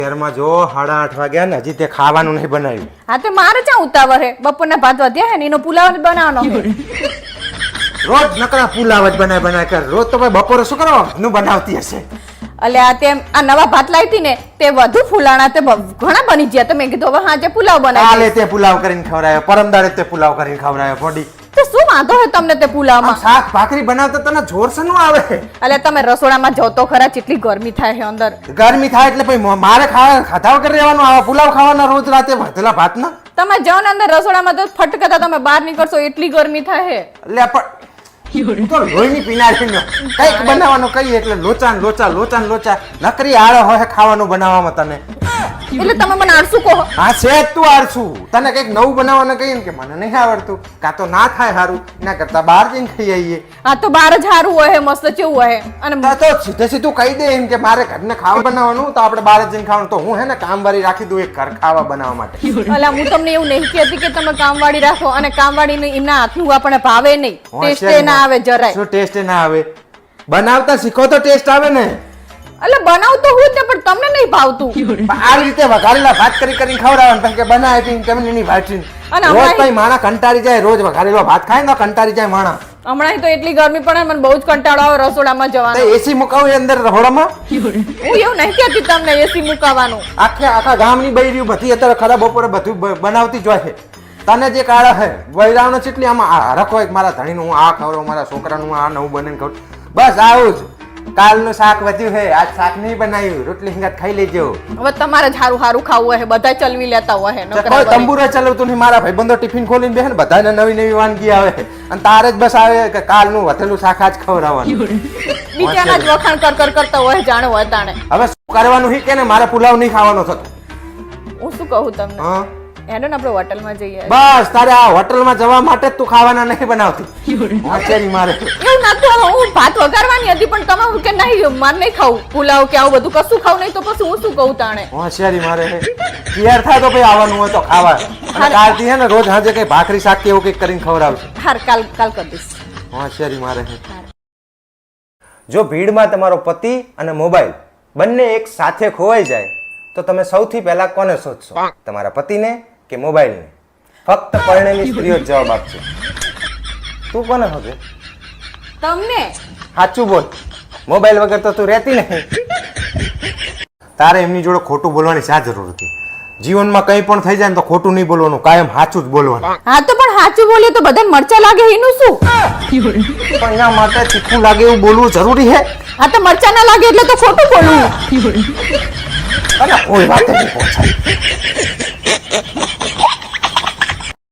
શહેરમાં જો 8:30 વાગ્યા ને હજી તે ખાવાનું નહીં બનાવ્યું. હા તે મારે ચા ઉતાવળ હે બપોરના ભાત વધ્યા હે ને એનો પુલાવ જ બનાવવાનો હે. રોજ નકરા પુલાવ જ બનાય કર. રોજ તો ભાઈ બપોરે શું કરવાનું બનાવતી હશે? અલ્યા તેમ આ નવા ભાત લાવી હતી ને તે વધુ ફૂલાણા તે ઘણા બની ગયા. તમે કીધું હવે હાજે પુલાવ બનાવી. કાલે તે પુલાવ કરીને ખવડાયો, પરમદાડે તે પુલાવ કરીને ખવડાયો. પોડી તો શું વાંધો હે તમને તે પુલાવમાં? શાક ભાખરી બનાવતા તને જોર શેનું આવે? અલ્યા તમે રસોડામાં જો તો ખરા કેટલી ગરમી થાય છે અંદર. ગરમી થાય એટલે ભાઈ મારે ખાધા વગર રહેવાનું આવે? પુલાવ ખાવાના રોજ રાતે વધેલા ભાત ના? તમે જાઓ ને અંદર રસોડામાં તો ફટકતા તમે બહાર નીકળશો એટલી ગરમી થાય હે. એટલે પણ તો લોહીની પીનારી નો કઈક બનાવવાનું કહીએ એટલે લોચા નકરી આળે હોય ખાવાનું બનાવવામાં તને. એટલે તમે મને આળસુ કહો? હા છે તું આળસુ. તને કઈક નવું બનાવવાનું કહીએ ને કે મને નહીં આવડતું, કાં તો ના થાય સારું, એના કરતા બહાર જઈને ખાઈ આવીએ. હા તો બહાર જ સારું હોય મસ્ત કેવું હોય. અને તો સીધું કહી દે એમ કે મારે ઘરને ખાવા બનાવવાનું તો આપણે બહાર જઈને ખાવાનું. તો હું હે ને કામવાળી રાખી દઉં એક ઘર ખાવા બનાવવા માટે. અલા હું તમને એવું નહીં કહેતી કે તમે કામવાળી રાખો, અને કામવાળી એમના હાથનું આપણને ભાવે નહીં, ટેસ્ટ ના આવે જરાય. શું ટેસ્ટ ના આવે? બનાવતા શીખો તો ટેસ્ટ આવે ને. એટલે બનાવતો હું જ પણ તમને નહીં ભાવતું. આ રીતે વઘારેલા ભાત કરીને ખવડાવવાનું કે બનાવી તમને એની ભાજી. રોજ ભાઈ માણા કંટાળી જાય, રોજ વઘારેલો ભાત ખાય ને કંટાળી જાય માણા. હમણાં તો એટલી ગરમી પડે મને બહુ જ કંટાળો આવે રસોડામાં જવાનો. એસી મુકાવું અંદર રહોડામાં? હું એવું નહીં કહેતી તમને એસી મુકાવાનું. આખા ગામની બૈરીઓ બધી અત્યારે ખરા બપોરે બધું બનાવતી જ હોય. તને જે કાળા હે વૈરાવનો ચેટલી આમાં રખો મારા ધણીનું હું આ ખવડાવું, મારા છોકરાનું આ નવું બને ખવડાવું, બસ આવું જ. કાલનું શાક વધ્યું હે, આજ શાક નહીં બનાવ્યું, રોટલી સંગાત ખાઈ લેજો. હવે તમારે જ હારું ખાવું હોય, બધા ચલવી લેતા હોય. કોઈ તંબુરો ચલાવતું નહીં. મારા ભાઈબંધો ટિફિન ખોલીને બેસે ને બધાને નવી વાનગી આવે અને તારે જ બસ આવે કે કાલનું વધેલું શાક આજ ખવડાવવાનું. બીજાના જ વખાણ કરતા હોય જાણે હોય તાણે. હવે શું કરવાનું હી કે ને મારે પુલાવ નહીં ખાવાનો થતો. હું શું કહું તમને? હેડો ને આપણે હોટલમાં જઈએ. બસ તારે આ હોટલમાં જવા માટે તું ખાવાના નહીં બનાવતી. હોશિયારી મારે એવું નતું. હું ભાત વઘારવાની હતી પણ તમે કે નહીં મારે નહીં ખાવું પુલાવ કે આવું બધું કશું ખાવું નહીં તો પછી હું શું કહું તાણે? હોશિયારી મારે તૈયાર થાય તો ભાઈ આવવાનું હોય તો ખાવા. અને કાલથી હે ને રોજ સાંજે કઈ ભાખરી શાક કે એવું કઈક કરીને ખવડાવશે. હાર કાલ કરી દઈશ. હોશિયારી મારે. જો ભીડમાં તમારો પતિ અને મોબાઈલ બંને એક સાથે ખોવાઈ જાય તો તમે સૌથી પહેલા કોને શોધશો? તમારા પતિને કે મોબાઈલને? ફક્ત પરણેલી સ્ત્રીઓ જવાબ આપશે. તું કોને શોધે? તમને. સાચું બોલ, મોબાઈલ વગર તો તું રહેતી નહીં. તારે એમની જોડે ખોટું બોલવાની શા જરૂર હતી? જીવનમાં કંઈ પણ થઈ જાય ને તો ખોટું નહીં બોલવાનું, કાયમ સાચું જ બોલવાનું. હા તો પણ સાચું બોલીએ તો બધાને મરચા લાગે એનું શું? પણ એના માટે તીખું લાગે એવું બોલવું જરૂરી છે? હા તો મરચા ના લાગે એટલે તો ખોટું બોલવું. અરે કોઈ વાત નહીં પહોંચાય.